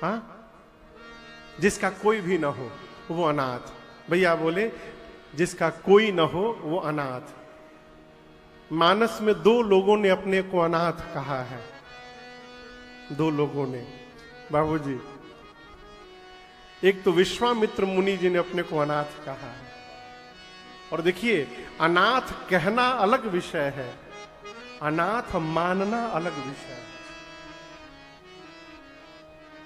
हाँ, जिसका कोई भी ना हो वो अनाथ। भैया बोले जिसका कोई ना हो वो अनाथ। मानस में दो लोगों ने अपने को अनाथ कहा है, दो लोगों ने बाबूजी। एक तो विश्वामित्र मुनि जी ने अपने को अनाथ कहा है। और देखिए, अनाथ कहना अलग विषय है, अनाथ मानना अलग विषय है।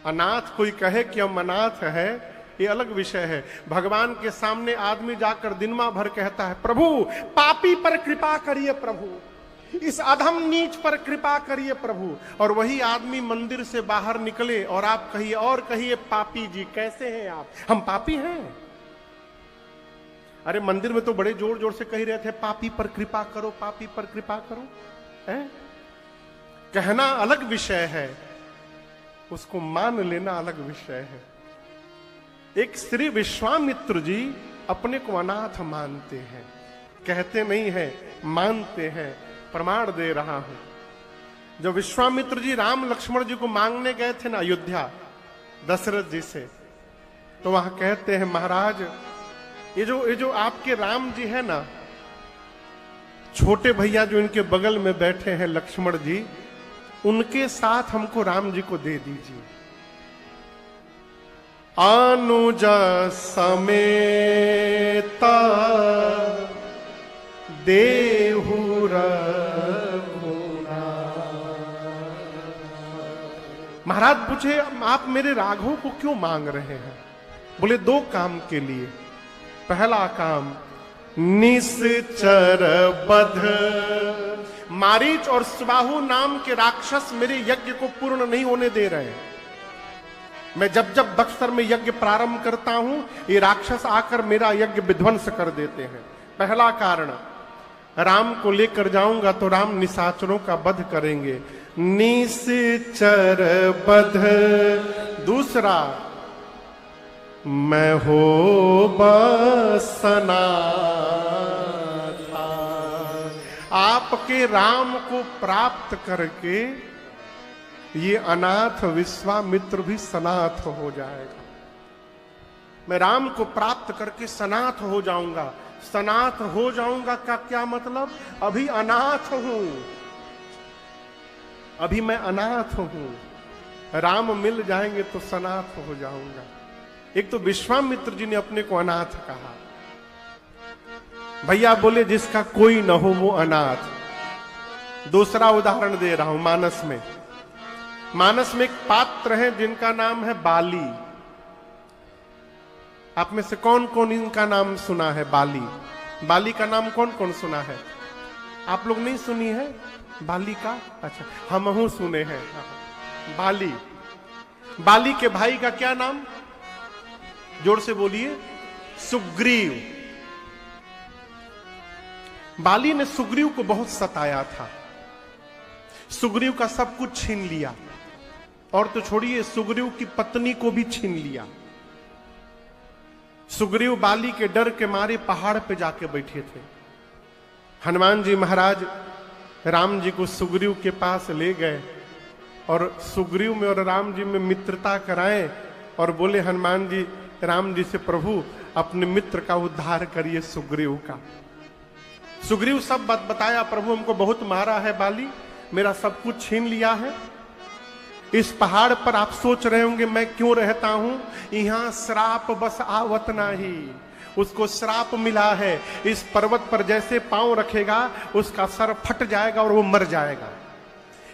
अनाथ कोई कहे कि हम अनाथ है, ये अलग विषय है। भगवान के सामने आदमी जाकर दिनमा भर कहता है, प्रभु पापी पर कृपा करिए प्रभु, इस अधम नीच पर कृपा करिए प्रभु। और वही आदमी मंदिर से बाहर निकले और आप कहिए, और कहिए पापी जी कैसे हैं आप, हम पापी हैं। अरे मंदिर में तो बड़े जोर जोर से कह रहे थे, पापी पर कृपा करो, पापी पर कृपा करो। है? कहना अलग विषय है, उसको मान लेना अलग विषय है। एक श्री विश्वामित्र जी अपने को अनाथ मानते हैं, कहते नहीं है, मानते हैं। प्रमाण दे रहा हूं। जब विश्वामित्र जी राम लक्ष्मण जी को मांगने गए थे ना अयोध्या दशरथ जी से, तो वहां कहते हैं, महाराज ये जो आपके राम जी है ना, छोटे भैया जो इनके बगल में बैठे हैं लक्ष्मण जी, उनके साथ हमको राम जी को दे दीजिए। अनुज समेता देहु महाराज पूछे, आप मेरे राघव को क्यों मांग रहे हैं? बोले दो काम के लिए। पहला काम, निश्चर बध, मारीच और सुबाहु नाम के राक्षस मेरे यज्ञ को पूर्ण नहीं होने दे रहे हैं। मैं जब जब बक्सर में यज्ञ प्रारंभ करता हूं, ये राक्षस आकर मेरा यज्ञ विध्वंस कर देते हैं। पहला कारण, राम को लेकर जाऊंगा तो राम निशाचरों का वध करेंगे, निश्चर बध। दूसरा, मैं हो बसना था, आपके राम को प्राप्त करके ये अनाथ विश्वामित्र भी सनाथ हो जाएगा। मैं राम को प्राप्त करके सनाथ हो जाऊंगा। सनाथ हो जाऊंगा का क्या मतलब? अभी अनाथ हूं, अभी मैं अनाथ हूं। राम मिल जाएंगे तो सनाथ हो जाऊंगा। एक तो विश्वामित्र जी ने अपने को अनाथ कहा। भैया बोले जिसका कोई न हो वो अनाथ। दूसरा उदाहरण दे रहा हूं मानस में। मानस में एक पात्र है जिनका नाम है बाली। आप में से कौन कौन इनका नाम सुना है? बाली। बाली का नाम कौन कौन सुना है? आप लोग नहीं सुनी है बाली का? अच्छा, हम सुने हैं। बाली। बाली के भाई का क्या नाम? जोर से बोलिए। सुग्रीव। बाली ने सुग्रीव को बहुत सताया था। सुग्रीव का सब कुछ छीन लिया, और तो छोड़िए सुग्रीव की पत्नी को भी छीन लिया। सुग्रीव बाली के डर के मारे पहाड़ पे जाके बैठे थे। हनुमान जी महाराज राम जी को सुग्रीव के पास ले गए और सुग्रीव में और राम जी में मित्रता कराएं और बोले, हनुमान जी राम जी से, प्रभु अपने मित्र का उद्धार करिए सुग्रीव का। सुग्रीव सब बात बताया, प्रभु हमको बहुत मारा है बाली, मेरा सब कुछ छीन लिया है। इस पहाड़ पर आप सोच रहे होंगे मैं क्यों रहता हूं, यहां श्राप बस आवत नाही। उसको श्राप मिला है, इस पर्वत पर जैसे पांव रखेगा उसका सर फट जाएगा और वो मर जाएगा।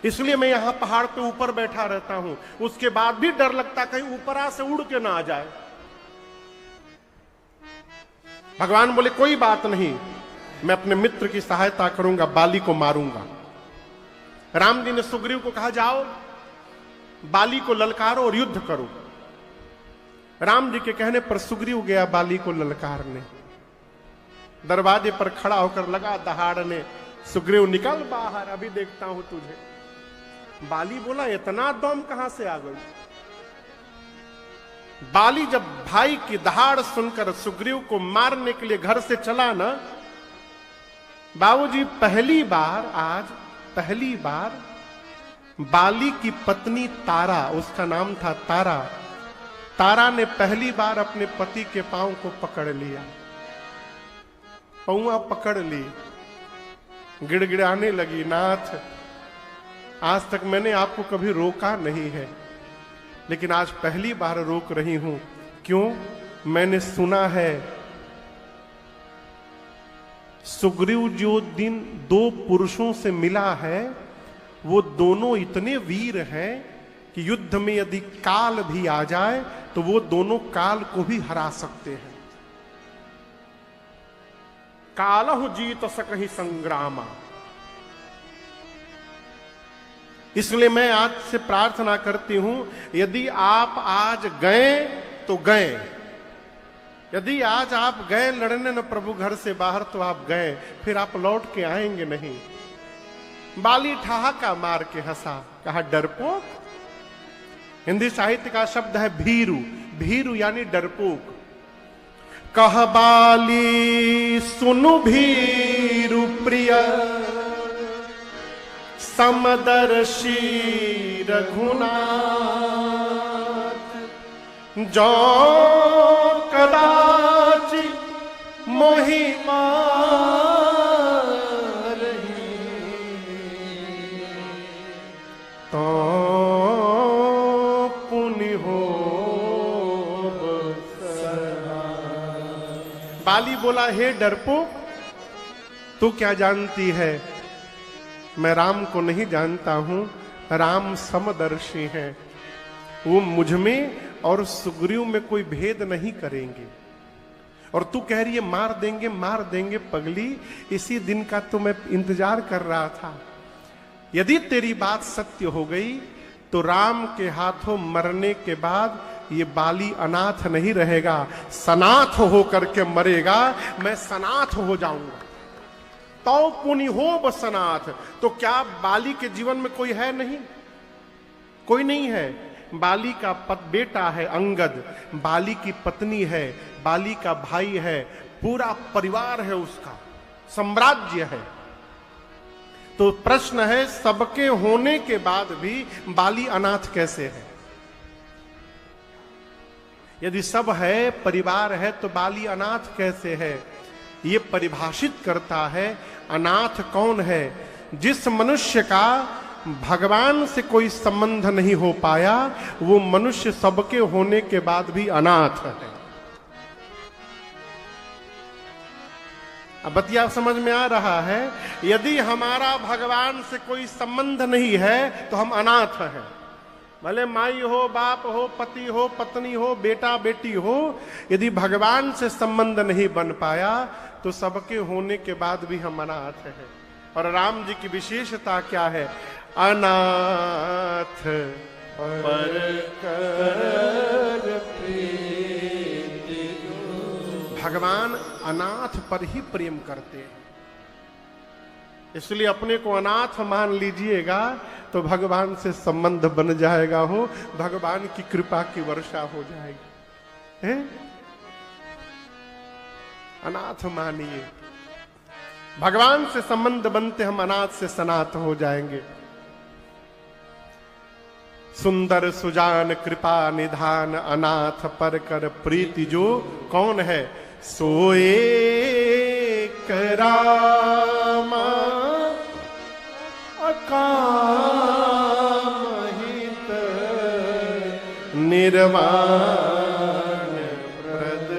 इसलिए मैं यहां पहाड़ पे ऊपर बैठा रहता हूं। उसके बाद भी डर लगता कहीं ऊपरा से उड़ के ना आ जाए। भगवान बोले कोई बात नहीं, मैं अपने मित्र की सहायता करूंगा, बाली को मारूंगा। राम जी ने सुग्रीव को कहा, जाओ बाली को ललकारो और युद्ध करो। राम जी के कहने पर सुग्रीव गया बाली को ललकारने। दरवाजे पर खड़ा होकर लगा दहाड़ने, सुग्रीव निकल बाहर, अभी देखता हूं तुझे। बाली बोला, इतना दम कहां से आ गई? बाली जब भाई की दहाड़ सुनकर सुग्रीव को मारने के लिए घर से चला ना, बाबूजी पहली बार बाली की पत्नी तारा, उसका नाम था तारा, तारा ने पहली बार अपने पति के पांव को पकड़ लिया, पौआ पकड़ ली, गिड़गिड़ाने लगी, नाथ आज तक मैंने आपको कभी रोका नहीं है, लेकिन आज पहली बार रोक रही हूं। क्यों? मैंने सुना है सुग्रीव जो दिन दो पुरुषों से मिला है वो दोनों इतने वीर हैं कि युद्ध में यदि काल भी आ जाए तो वो दोनों काल को भी हरा सकते हैं। कालहु जीत सकहि संग्रामा। इसलिए मैं आज से प्रार्थना करती हूं, यदि आप आज गए तो गए, यदि आज आप गए लड़ने न प्रभु घर से बाहर तो आप गए, फिर आप लौट के आएंगे नहीं। बाली ठहाका मार के हंसा, कहा डरपोक। हिंदी साहित्य का शब्द है भीरू, भीरू यानी डरपोक। कह बाली सुनु भीरु प्रिय समदर्शी रघुनाथ, जो कदाचि मोहि तो पुनि हो। बाली बोला, हे डरपोक, तू क्या जानती है? मैं राम को नहीं जानता हूं, राम समदर्शी हैं, वो मुझ में और सुग्रीव में कोई भेद नहीं करेंगे। और तू कह रही है मार देंगे मार देंगे, पगली इसी दिन का तो मैं इंतजार कर रहा था। यदि तेरी बात सत्य हो गई तो राम के हाथों मरने के बाद ये बाली अनाथ नहीं रहेगा, सनाथ होकर के मरेगा, मैं सनाथ हो जाऊंगा। तो पुनि हो बसनाथ। तो क्या बाली के जीवन में कोई है? नहीं, कोई नहीं है। बाली का बेटा है अंगद, बाली की पत्नी है, बाली का भाई है, पूरा परिवार है, उसका साम्राज्य है। तो प्रश्न है, सबके होने के बाद भी बाली अनाथ कैसे है? यदि सब है, परिवार है, तो बाली अनाथ कैसे है? ये परिभाषित करता है अनाथ कौन है। जिस मनुष्य का भगवान से कोई संबंध नहीं हो पाया, वो मनुष्य सबके होने के बाद भी अनाथ है। अब बतिया समझ में आ रहा है? यदि हमारा भगवान से कोई संबंध नहीं है तो हम अनाथ हैं। भले माई हो, बाप हो, पति हो, पत्नी हो, बेटा बेटी हो, यदि भगवान से संबंध नहीं बन पाया तो सबके होने के बाद भी हम अनाथ हैं। और राम जी की विशेषता क्या है? अनाथ पर कर प्रीति। भगवान अनाथ पर ही प्रेम करते हैं, इसलिए अपने को अनाथ मान लीजिएगा तो भगवान से संबंध बन जाएगा, हो भगवान की कृपा की वर्षा हो जाएगी। है? अनाथ मानिए, भगवान से संबंध बनते हम अनाथ से सनाथ हो जाएंगे। सुंदर सुजान कृपा निधान अनाथ पर कर प्रीति जो कौन है? सोए करामा अकामहित निर्वाण प्रद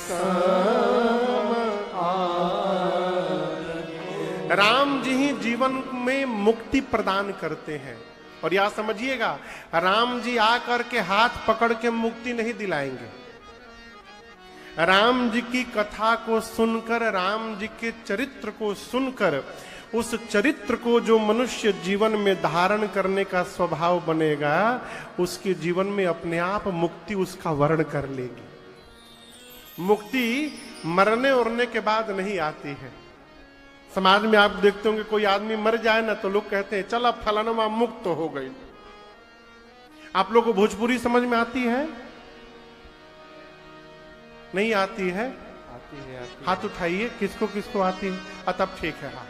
सम आन। राम जी ही जीवन में मुक्ति प्रदान करते हैं। और यह समझिएगा, राम जी आकर के हाथ पकड़ के मुक्ति नहीं दिलाएंगे। राम जी की कथा को सुनकर, राम जी के चरित्र को सुनकर, उस चरित्र को जो मनुष्य जीवन में धारण करने का स्वभाव बनेगा, उसके जीवन में अपने आप मुक्ति उसका वर्ण कर लेगी। मुक्ति मरने उड़ने के बाद नहीं आती है। समाज में आप देखते होंगे कोई आदमी मर जाए ना तो लोग कहते हैं चल अब फलाना मुक्त हो गई। आप लोगों को भोजपुरी समझ में आती है? नहीं आती है? आती है। हाथ उठाइए, किसको किसको आती है? तब ठीक है। हाँ,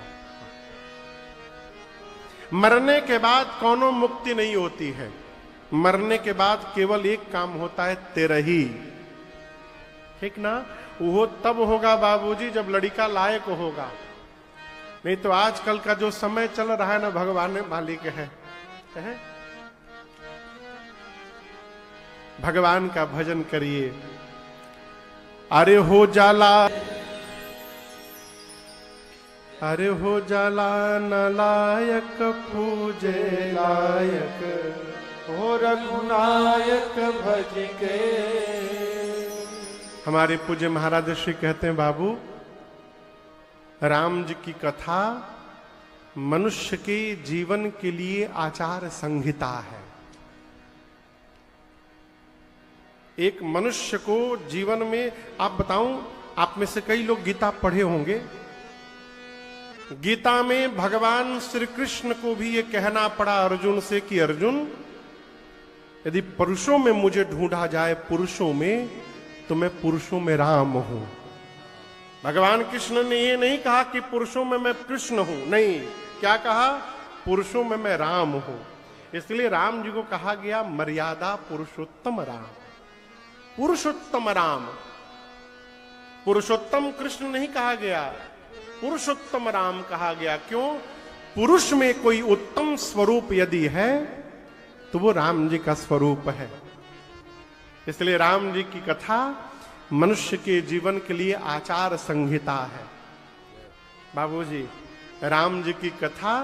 मरने के बाद कोनो मुक्ति नहीं होती है। मरने के बाद केवल एक काम होता है, तेरा ही। ठीक ना? वो तब होगा बाबूजी जब लड़का लायक होगा, नहीं तो आजकल का जो समय चल रहा है ना, भगवान मालिक है। भगवान का भजन करिए। अरे हो जाला, अरे हो जाला न लायक पूजे लायक, हो रघुनायक भज के। हमारे पूज्य महाराज श्री कहते हैं, बाबू राम जी की कथा मनुष्य के जीवन के लिए आचार संहिता है। एक मनुष्य को जीवन में, आप बताऊं, आप में से कई लोग गीता पढ़े होंगे। गीता में भगवान श्री कृष्ण को भी ये कहना पड़ा अर्जुन से कि अर्जुन, यदि पुरुषों में मुझे ढूंढा जाए, पुरुषों में, तो मैं पुरुषों में राम हूं। भगवान कृष्ण ने ये नहीं कहा कि पुरुषों में मैं कृष्ण हूं, नहीं, क्या कहा? पुरुषों में मैं राम हूं। इसलिए राम जी को कहा गया मर्यादा पुरुषोत्तम राम। पुरुषोत्तम राम, पुरुषोत्तम कृष्ण नहीं कहा गया, पुरुषोत्तम राम कहा गया। क्यों? पुरुष में कोई उत्तम स्वरूप यदि है तो वो राम जी का स्वरूप है। इसलिए राम जी की कथा मनुष्य के जीवन के लिए आचार संहिता है। बाबूजी, राम जी की कथा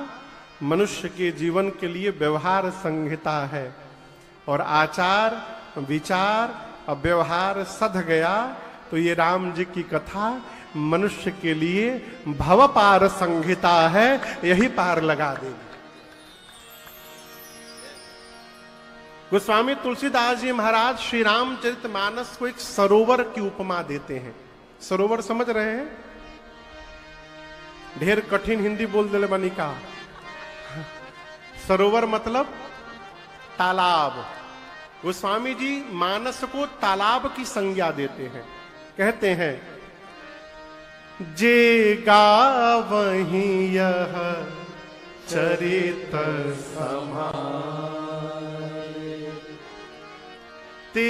मनुष्य के जीवन के लिए व्यवहार संहिता है। और आचार, विचार और व्यवहार सध गया तो ये राम जी की कथा मनुष्य के लिए भव पार संहिता है, यही पार लगा देगी। गोस्वामी तुलसीदास जी महाराज श्री रामचरितमानस को एक सरोवर की उपमा देते हैं। सरोवर समझ रहे हैं? ढेर कठिन हिंदी बोल दिले बनी का। सरोवर मतलब तालाब। गोस्वामी जी मानस को तालाब की संज्ञा देते हैं। कहते हैं, जे गावहि यह चरित समारे, ते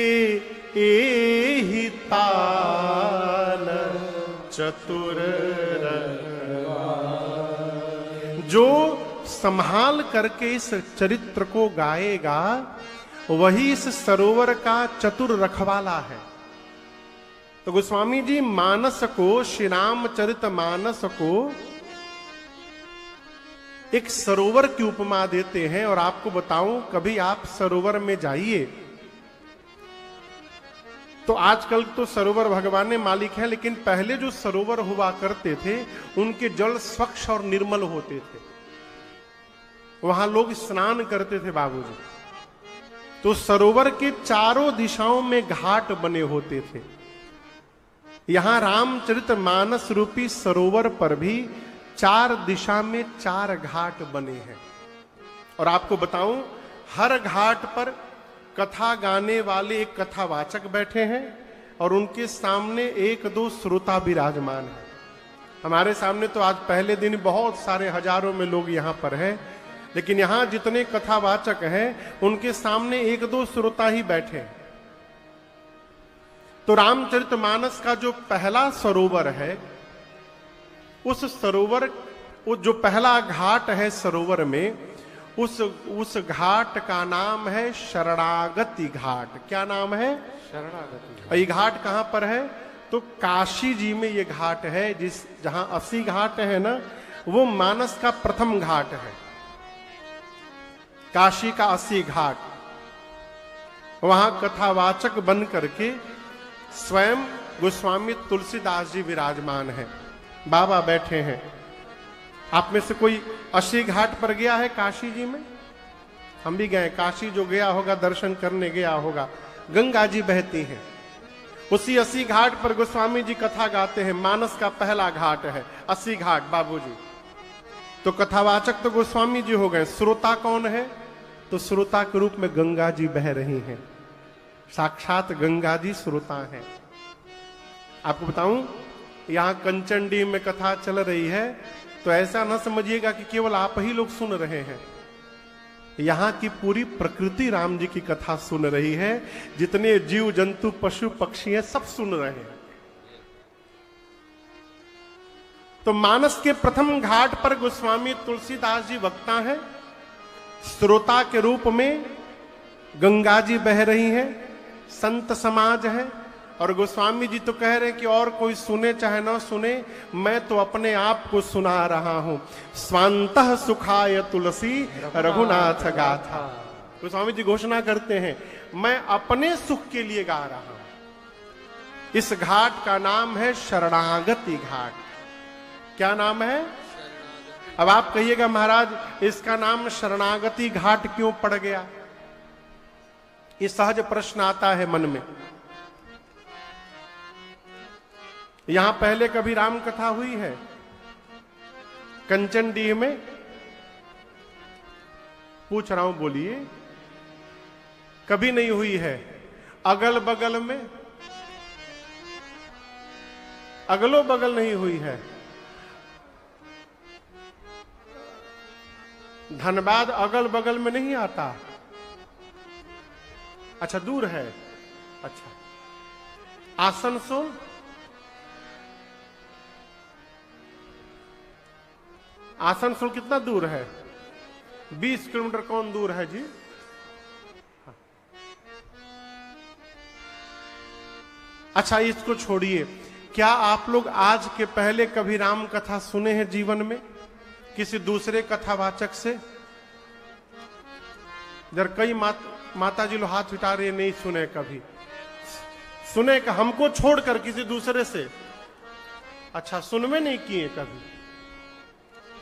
एहि ताल चतुर रखवारे। जो संभाल करके इस चरित्र को गाएगा वही इस सरोवर का चतुर रखवाला है। तो गोस्वामी जी मानस को, श्री रामचरित मानस को एक सरोवर की उपमा देते हैं। और आपको बताऊं, कभी आप सरोवर में जाइए तो आजकल तो सरोवर भगवान ने मालिक है, लेकिन पहले जो सरोवर हुआ करते थे उनके जल स्वच्छ और निर्मल होते थे। वहां लोग स्नान करते थे बाबूजी। तो सरोवर के चारों दिशाओं में घाट बने होते थे। यहां रामचरितमानस रूपी सरोवर पर भी चार दिशा में चार घाट बने हैं। और आपको बताऊं, हर घाट पर कथा गाने वाले एक कथावाचक बैठे हैं और उनके सामने एक दो श्रोता विराजमान हैं। हमारे सामने तो आज पहले दिन बहुत सारे हजारों में लोग यहां पर हैं, लेकिन यहां जितने कथावाचक हैं उनके सामने एक दो श्रोता ही बैठे हैं। तो रामचरितमानस का जो पहला सरोवर है, उस सरोवर, वो जो पहला घाट है सरोवर में, उस घाट का नाम है शरणागति घाट। क्या नाम है? शरणागति। ये घाट कहां पर है? तो काशी जी में ये घाट है। जहां 80 घाट है ना, वो मानस का प्रथम घाट है। काशी का 80 घाट। वहां कथावाचक बन करके स्वयं गोस्वामी तुलसीदास जी विराजमान हैं। बाबा बैठे हैं। आप में से कोई 80 घाट पर गया है काशी जी में? हम भी गए। काशी जो गया होगा दर्शन करने गया होगा। गंगा जी बहती हैं। उसी 80 घाट पर गोस्वामी जी कथा गाते हैं। मानस का पहला घाट है 80 घाट बाबूजी। तो कथावाचक तो गोस्वामी जी हो गए। श्रोता कौन है? तो श्रोता के रूप में गंगा जी बह रही हैं। साक्षात गंगा जी श्रोता हैं। आपको बताऊं, यहां कंचनडी में कथा चल रही है तो ऐसा न समझिएगा कि केवल आप ही लोग सुन रहे हैं। यहां की पूरी प्रकृति राम जी की कथा सुन रही है। जितने जीव जंतु पशु पक्षी हैं सब सुन रहे हैं। तो मानस के प्रथम घाट पर गोस्वामी तुलसीदास जी वक्ता हैं। श्रोता के रूप में गंगा जी बह रही हैं, संत समाज है, और गोस्वामी जी तो कह रहे हैं कि और कोई सुने चाहे ना सुने, मैं तो अपने आप को सुना रहा हूं। स्वांतः सुखाय तुलसी रघुनाथ गाथा। गोस्वामी जी घोषणा करते हैं, मैं अपने सुख के लिए गा रहा हूं। इस घाट का नाम है शरणागति घाट। क्या नाम है? अब आप कहिएगा महाराज इसका नाम शरणागति घाट क्यों पड़ गया? ये सहज प्रश्न आता है मन में। यहां पहले कभी राम कथा हुई है? कंचनडीह में? पूछ रहा हूं, बोलिए। कभी नहीं हुई है। अगल बगल में? अगलो बगल नहीं हुई है। धनबाद अगल बगल में नहीं आता? अच्छा, दूर है। अच्छा, आसनसोल? आसनसोल कितना दूर है? 20 किलोमीटर। कौन दूर है जी? हाँ। अच्छा, इसको छोड़िए। क्या आप लोग आज के पहले कभी राम कथा सुने हैं जीवन में किसी दूसरे कथावाचक से? जर कई माता जी लोग हाथ उठा रहे, नहीं सुने कभी। सुने का हमको छोड़कर किसी दूसरे से? अच्छा, सुनवे नहीं किए कभी?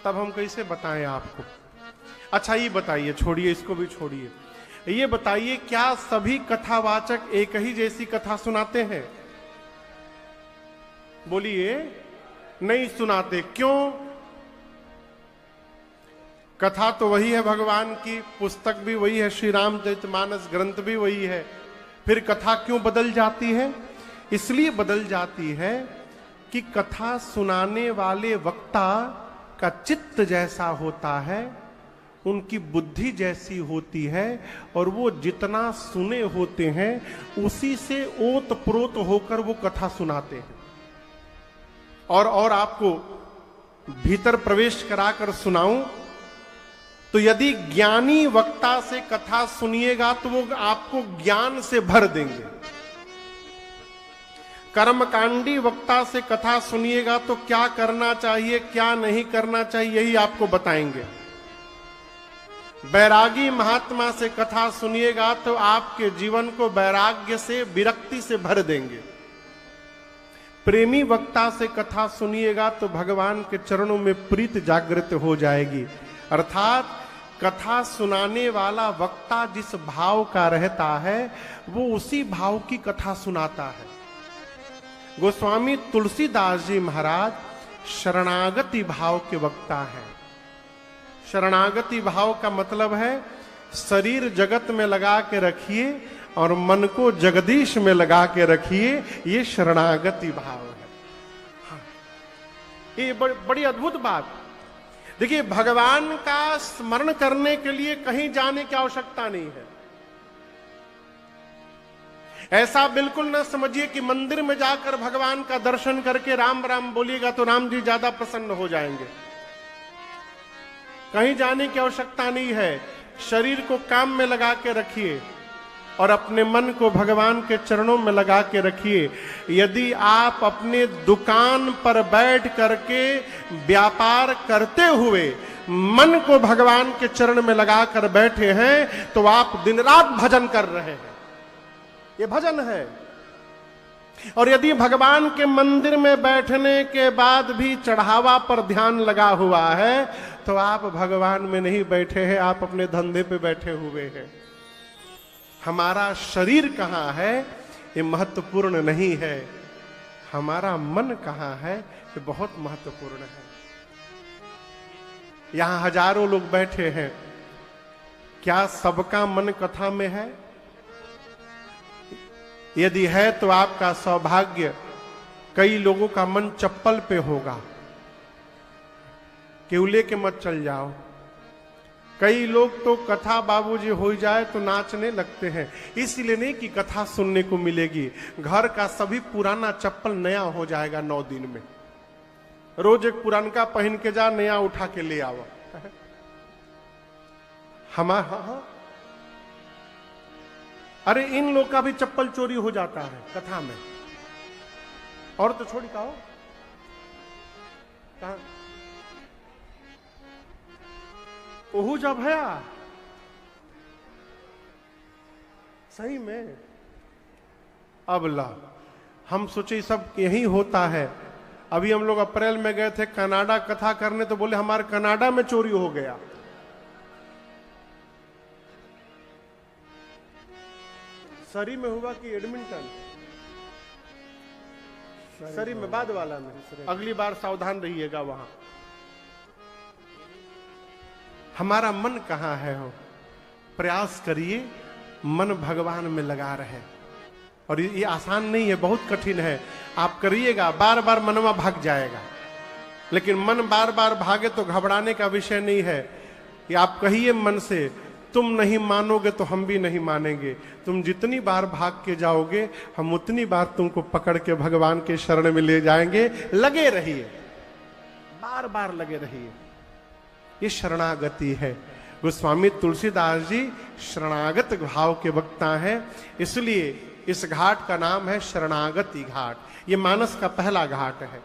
तब हम कैसे बताएं आपको? अच्छा, ये बताइए, छोड़िए, इसको भी छोड़िए। ये बताइए, क्या सभी कथावाचक एक ही जैसी कथा सुनाते हैं? बोलिए। नहीं सुनाते। क्यों? कथा तो वही है भगवान की, पुस्तक भी वही है, श्री रामचरितमानस ग्रंथ भी वही है। फिर कथा क्यों बदल जाती है? इसलिए बदल जाती है कि कथा सुनाने वाले वक्ता का चित्त जैसा होता है, उनकी बुद्धि जैसी होती है, और वो जितना सुने होते हैं उसी से ओत प्रोत होकर वो कथा सुनाते हैं। और आपको भीतर प्रवेश कराकर सुनाऊं तो यदि ज्ञानी वक्ता से कथा सुनिएगा तो वो आपको ज्ञान से भर देंगे। कर्मकांडी वक्ता से कथा सुनिएगा तो क्या करना चाहिए, क्या नहीं करना चाहिए, यही आपको बताएंगे। बैरागी महात्मा से कथा सुनिएगा तो आपके जीवन को वैराग्य से, विरक्ति से भर देंगे। प्रेमी वक्ता से कथा सुनिएगा तो भगवान के चरणों में प्रीत जागृत हो जाएगी। अर्थात कथा सुनाने वाला वक्ता जिस भाव का रहता है वो उसी भाव की कथा सुनाता है। गोस्वामी तुलसीदास जी महाराज शरणागति भाव के वक्ता हैं। शरणागति भाव का मतलब है शरीर जगत में लगा के रखिए और मन को जगदीश में लगा के रखिए, ये शरणागति भाव है। हाँ। ये बड़ी अद्भुत बात। देखिए, भगवान का स्मरण करने के लिए कहीं जाने की आवश्यकता नहीं है। ऐसा बिल्कुल ना समझिए कि मंदिर में जाकर भगवान का दर्शन करके राम राम बोलिएगा तो राम जी ज्यादा प्रसन्न हो जाएंगे। कहीं जाने की आवश्यकता नहीं है। शरीर को काम में लगा के रखिए और अपने मन को भगवान के चरणों में लगा के रखिए। यदि आप अपने दुकान पर बैठ करके व्यापार करते हुए मन को भगवान के चरण में लगाकर बैठे हैं तो आप दिन रात भजन कर रहे हैं। ये भजन है। और यदि भगवान के मंदिर में बैठने के बाद भी चढ़ावा पर ध्यान लगा हुआ है तो आप भगवान में नहीं बैठे हैं, आप अपने धंधे पे बैठे हुए हैं। हमारा शरीर कहाँ है ये महत्वपूर्ण नहीं है, हमारा मन कहाँ है ये बहुत महत्वपूर्ण है। यहां हजारों लोग बैठे हैं, क्या सबका मन कथा में है? यदि है तो आपका सौभाग्य। कई लोगों का मन चप्पल पे होगा। केवल लेके मत चल जाओ। कई लोग तो कथा बाबूजी हो जाए तो नाचने लगते हैं, इसलिए नहीं कि कथा सुनने को मिलेगी, घर का सभी पुराना चप्पल नया हो जाएगा 9 दिन में। रोज एक पुरानका पहन के जा, नया उठा के ले आओ। हाँ, अरे इन लोग का भी चप्पल चोरी हो जाता है कथा में, और तो छोड़ी कहो कहा ओहू जा भया सही में। अब ला हम सोचे सब यही होता है। अभी हम लोग अप्रैल में गए थे कनाडा कथा करने, तो बोले हमारे कनाडा में चोरी हो गया। सरी में हुआ कि एडमिंटन? सरी में, बाद वाला में। अगली बार सावधान रहिएगा वहां। हमारा मन कहां है हो, प्रयास करिए मन भगवान में लगा रहे। और ये आसान नहीं है, बहुत कठिन है। आप करिएगा, बार बार मनवा भाग जाएगा, लेकिन मन बार बार भागे तो घबराने का विषय नहीं है। ये आप कहिए मन से, तुम नहीं मानोगे तो हम भी नहीं मानेंगे। तुम जितनी बार भाग के जाओगे, हम उतनी बार तुमको पकड़ के भगवान के शरण में ले जाएंगे। लगे रहिए, बार बार लगे रहिए। ये शरणागति है। गोस्वामी तुलसीदास जी शरणागत भाव के वक्ता हैं, इसलिए इस घाट का नाम है शरणागति घाट। ये मानस का पहला घाट है।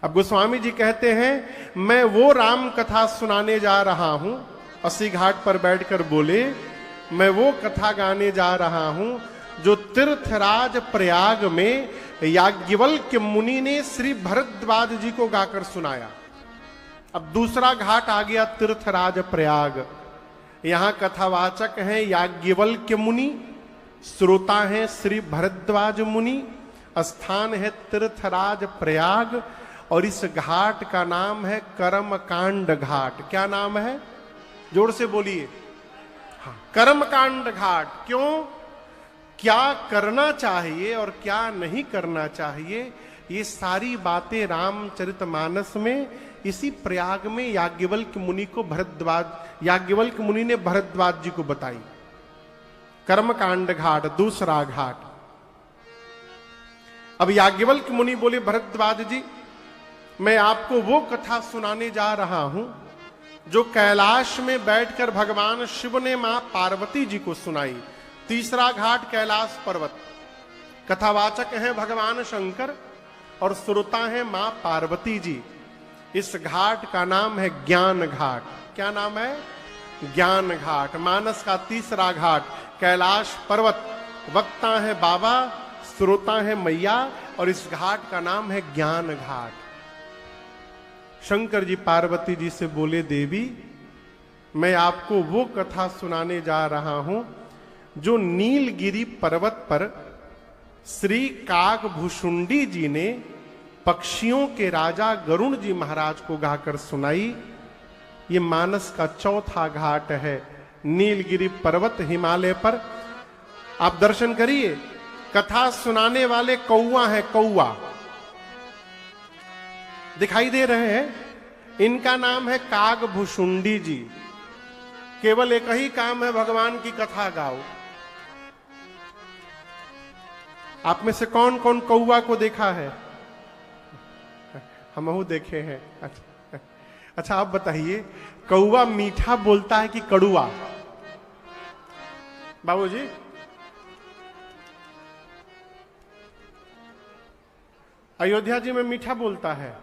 अब गोस्वामी जी कहते हैं, मैं वो राम कथा सुनाने जा रहा हूं। 80 घाट पर बैठकर बोले, मैं वो कथा गाने जा रहा हूं जो तीर्थराज प्रयाग में याज्ञवल्क्य मुनि ने श्री भरद्वाज जी को गाकर सुनाया। अब दूसरा घाट आ गया तीर्थराज प्रयाग। यहां कथावाचक हैं याज्ञवल्क्य मुनि, श्रोता हैं श्री भरद्वाज मुनि, स्थान है तीर्थराज प्रयाग, और इस घाट का नाम है कर्मकांड घाट। क्या नाम है? जोर से बोलिए। हाँ, कर्मकांड घाट। क्यों? क्या करना चाहिए और क्या नहीं करना चाहिए, ये सारी बातें रामचरितमानस में इसी प्रयाग में याज्ञवल्क्य मुनि को याज्ञवल्क्य मुनि ने भरद्वाज जी को बताई। कर्मकांड घाट, दूसरा घाट। अब याज्ञवल्क्य मुनि बोले, भरद्वाज जी मैं आपको वो कथा सुनाने जा रहा हूं जो कैलाश में बैठकर भगवान शिव ने मां पार्वती जी को सुनाई। तीसरा घाट कैलाश पर्वत। कथावाचक हैं भगवान शंकर और श्रोता हैं मां पार्वती जी। इस घाट का नाम है ज्ञान घाट। क्या नाम है? ज्ञान घाट। मानस का तीसरा घाट कैलाश पर्वत। वक्ता है बाबा, श्रोता है मैया, और इस घाट का नाम है ज्ञान घाट। शंकर जी पार्वती जी से बोले, देवी मैं आपको वो कथा सुनाने जा रहा हूं जो नीलगिरी पर्वत पर श्री काकभूषुंडी जी ने पक्षियों के राजा गरुण जी महाराज को गाकर सुनाई। ये मानस का चौथा घाट है, नीलगिरी पर्वत हिमालय पर। आप दर्शन करिए, कथा सुनाने वाले कौआ है, कौआ दिखाई दे रहे हैं। इनका नाम है काकभूषुंडी जी। केवल एक ही काम है, भगवान की कथा गाओ। आप में से कौन कौन कौआ को देखा है? हमहू देखे हैं। अच्छा आप बताइए, कौआ मीठा बोलता है कि कड़ुआ? बाबूजी अयोध्या जी में मीठा बोलता है,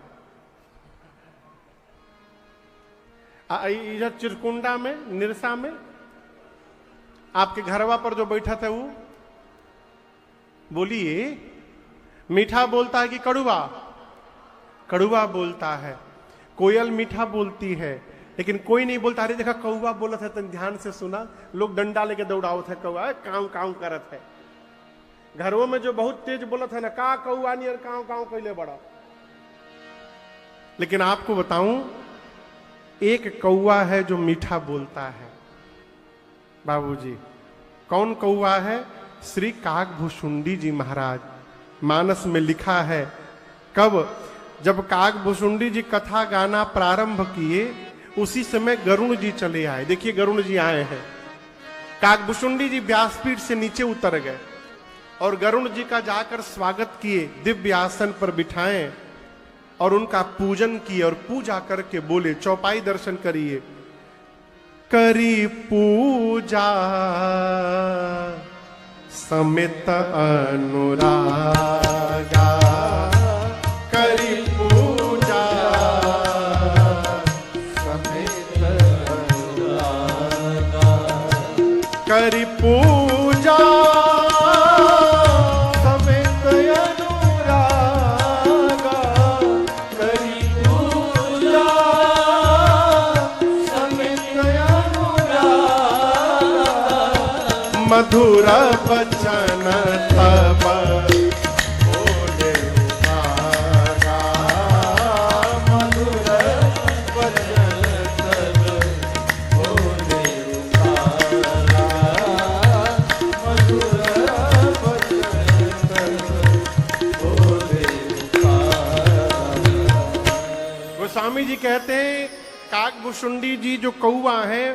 इधर चिरकुंडा में, निरसा में, आपके घरवा पर जो बैठा था वो, बोलिए मीठा बोलता है कि कड़ुआ? कड़ुआ बोलता है। कोयल मीठा बोलती है, लेकिन कोई नहीं बोलता। अरे देखा कौआ बोलत है, तो ध्यान से सुना, लोग डंडा लेके दौड़ावत है, कौआ काव काव करत है। घरों में जो बहुत तेज बोलत है ना, का कौआ नहीं और काव काव कैले बड़ा। लेकिन आपको बताऊं, एक कौआ है जो मीठा बोलता है बाबूजी। कौन कौआ है? श्री काकभूषुंडी जी महाराज। मानस में लिखा है, कब? जब काकभुसुंडी जी कथा गाना प्रारंभ किए उसी समय गरुण जी चले आए। देखिए गरुण जी आए हैं। काकभुसुंडी जी व्यासपीठ से नीचे उतर गए और गरुण जी का जाकर स्वागत किए, दिव्य आसन पर बिठाएं और उनका पूजन किए और पूजा करके बोले, चौपाई दर्शन करिए। करी पूजा समित अनुरागा, करी पूजा समेत अनुरागा, करी पूजा समेत अनुरागा, करी पूजा समेत अनुरागा, मधुर बचन तब बोले उभागा, मधुर वचन तब बोले उभागा, मधुर वचन तब बोले उभागा। गोस्वामी जी कहते हैं काकभुसुंडी जी जो कौआ है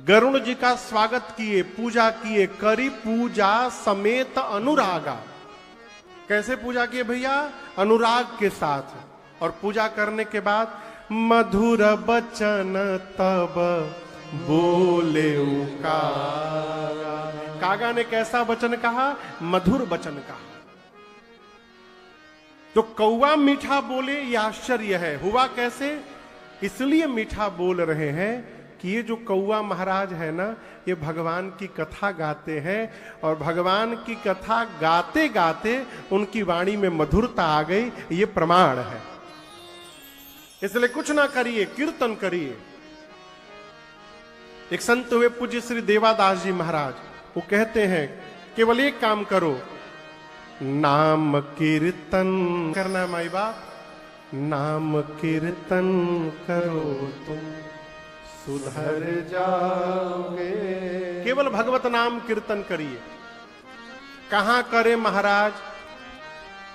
गरुण जी का स्वागत किए, पूजा किए। करी पूजा समेत अनुरागा, कैसे पूजा किए भैया? अनुराग के साथ। और पूजा करने के बाद मधुर बचन तब बोले कागा। कागा ने कैसा वचन कहा? मधुर वचन कहा। तो कौवा मीठा बोले, यह आश्चर्य है। हुआ कैसे? इसलिए मीठा बोल रहे हैं कि ये जो कौवा महाराज है ना, ये भगवान की कथा गाते हैं और भगवान की कथा गाते गाते उनकी वाणी में मधुरता आ गई, ये प्रमाण है। इसलिए कुछ ना करिए, कीर्तन करिए। एक संत हुए पूज्य श्री देवादास जी महाराज, वो कहते हैं केवल एक काम करो, नाम कीर्तन करना। माई बाप, नाम कीर्तन करो तुम सुधर जाओगे। केवल भगवत नाम कीर्तन करिए। कहां करे महाराज?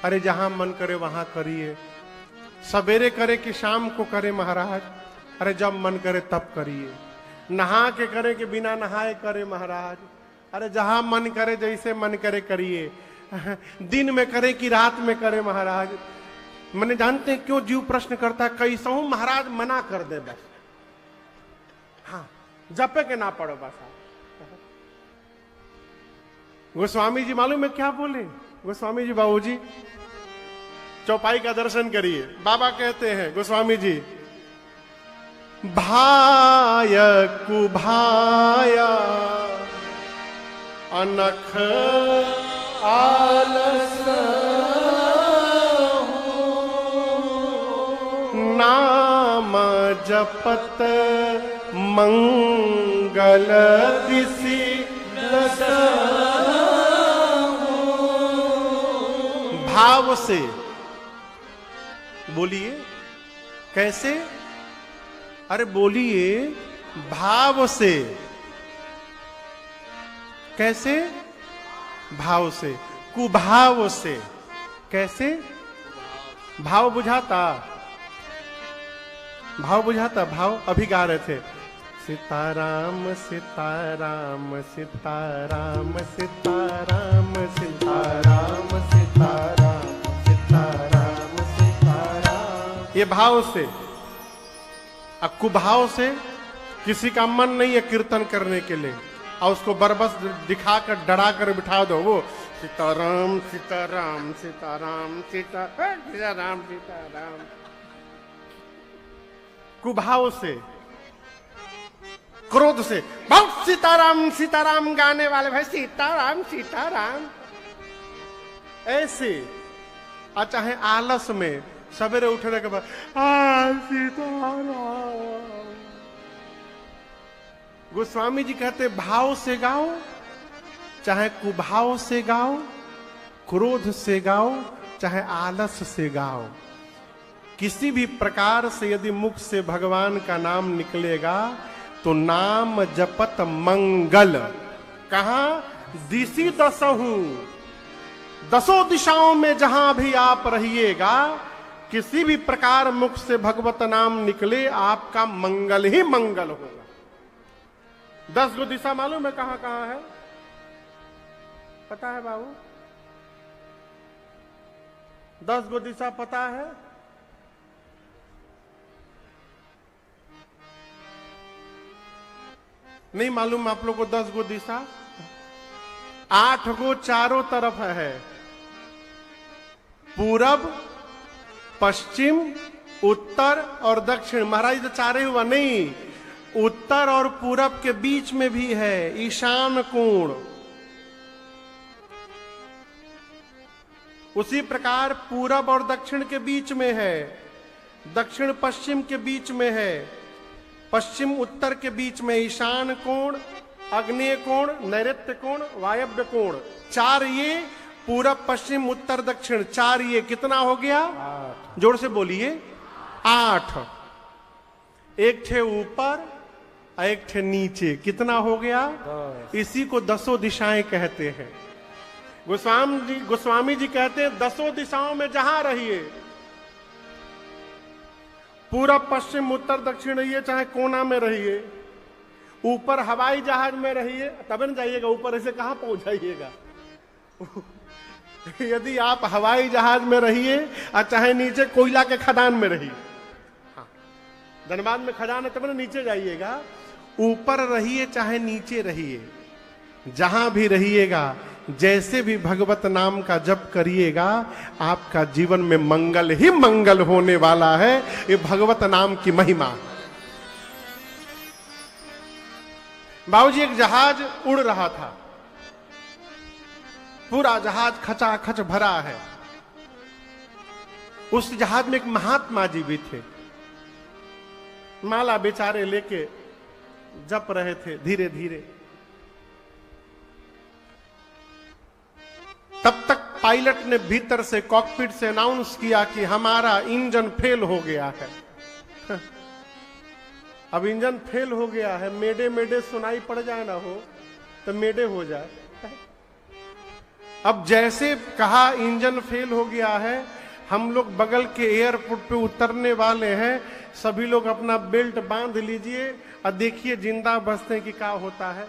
अरे जहां मन करे वहां करिए। सवेरे करे कि शाम को करे महाराज? अरे जब मन करे तब करिए। नहा के करे कि बिना नहाए करे महाराज? अरे जहां मन करे, जैसे मन करे करिए। दिन में करे कि रात में करे महाराज? मैंने जानते हैं क्यों जीव प्रश्न करता है, कैसा हूं महाराज मना कर दे बस। हाँ, जपे के ना पड़ो बस। गोस्वामी जी मालूम है क्या बोले? गोस्वामी जी बाबूजी चौपाई का दर्शन करिए। बाबा कहते हैं गोस्वामी जी, भाय कुभाया अनख आलस नाम जपत मंगल दिसी लस भाव से बोलिए। कैसे? अरे बोलिए भाव से। कैसे? भाव से। कुभाव से। कैसे? भाव बुझाता? भाव बुझाता? भाव अभी गा रहे थे, सीताराम सीताराम सीताराम सीताराम सीताराम सीताराम सीताराम सीताराम। ये भाव से। अब कुभाव से किसी का मन नहीं है कीर्तन करने के लिए, और उसको बरबस दिखाकर डरा कर बिठा दो, वो सीताराम सीताराम सीताराम सीताराम सीताराम। कुभाव से, क्रोध से, बहुत सीताराम सीताराम गाने वाले भाई, सीताराम सीताराम ऐसे। और चाहे आलस में सवेरे उठने के बाद सीताराम। गोस्वामी जी कहते भाव से गाओ, चाहे कुभाव से गाओ, क्रोध से गाओ, चाहे आलस से गाओ, किसी भी प्रकार से यदि मुख से भगवान का नाम निकलेगा तो नाम जपत मंगल। कहां? दिसी दसहू। दसों दिशाओं में जहां भी आप रहिएगा, किसी भी प्रकार मुख से भगवत नाम निकले, आपका मंगल ही मंगल होगा। 10 गो दिशा मालूम है कहां कहां है? पता है बाबू? 10 गो दिशा पता है? नहीं मालूम आप लोग को 10 गो दिशा? 8 गो चारों तरफ है, पूरब, पश्चिम, उत्तर और दक्षिण। महाराज तो चारे हुआ नहीं, उत्तर और पूरब के बीच में भी है ईशान कोण। उसी प्रकार पूरब और दक्षिण के बीच में है, दक्षिण पश्चिम के बीच में है, पश्चिम उत्तर के बीच में ईशान कोण, अग्नेय कोण, नैऋत्य कोण, वायव्य कोण। 4 ये, पूरब पश्चिम उत्तर दक्षिण, 4 ये। कितना हो गया? 8। जोर से बोलिए। 8। एक थे ऊपर, एक थे नीचे। कितना हो गया? 10। इसी को 10 दिशाएं कहते हैं। गोस्वामी जी कहते हैं 10 दिशाओं में जहां रहिए, पूरब पश्चिम उत्तर दक्षिण रहिए, चाहे कोना में रहिए, ऊपर हवाई जहाज में रहिए, तब न जाइएगा ऊपर, ऐसे कहां पहुंच जाइएगा। यदि आप हवाई जहाज में रहिए और चाहे नीचे कोयला के खदान में रहिए, हाँ, धनबाद में खदान है तब न नीचे जाइएगा। ऊपर रहिए चाहे नीचे रहिए, जहां भी रहिएगा, जैसे भी भगवत नाम का जप करिएगा, आपका जीवन में मंगल ही मंगल होने वाला है। ये भगवत नाम की महिमा। बाबूजी, एक जहाज उड़ रहा था, पूरा जहाज खचाखच भरा है। उस जहाज में एक महात्मा जी भी थे, माला बेचारे लेके जप रहे थे धीरे धीरे। तब तक पायलट ने भीतर से कॉकपिट से अनाउंस किया कि हमारा इंजन फेल हो गया है। अब इंजन फेल हो गया है, मेडे मेडे सुनाई पड़ जाए ना हो तो मेडे हो जाए। अब जैसे कहा इंजन फेल हो गया है, हम लोग बगल के एयरपोर्ट पे उतरने वाले हैं, सभी लोग अपना बेल्ट बांध लीजिए और देखिए जिंदा बचने की क्या होता है।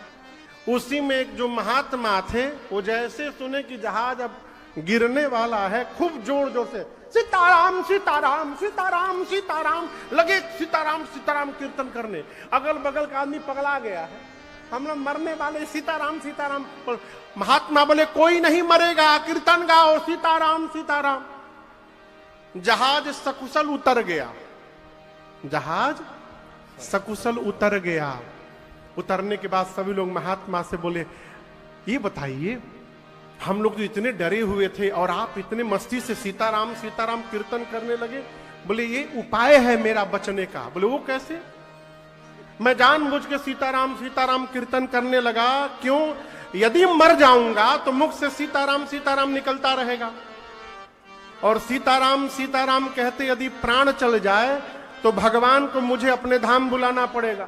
उसी में एक जो महात्मा थे, वो जैसे सुने कि जहाज अब गिरने वाला है, खूब जोर जोर से सीताराम सीताराम सीताराम सीताराम लगे, सीताराम सीताराम कीर्तन करने। अगल बगल का आदमी पगला गया है, हम लोग मरने वाले, सीताराम सीताराम। महात्मा बोले कोई नहीं मरेगा, कीर्तन गाओ, सीताराम सीताराम। जहाज सकुशल उतर गया, जहाज सकुशल उतर गया। उतरने के बाद सभी लोग महात्मा से बोले, ये बताइए, हम लोग तो इतने डरे हुए थे और आप इतने मस्ती से सीताराम सीताराम कीर्तन करने लगे। बोले ये उपाय है मेरा बचने का। बोले वो कैसे? मैं जानबूझ के सीताराम सीताराम कीर्तन करने लगा। क्यों? यदि मर जाऊंगा तो मुख से सीताराम सीताराम निकलता रहेगा, और सीताराम सीताराम कहते यदि प्राण चल जाए तो भगवान को मुझे अपने धाम बुलाना पड़ेगा।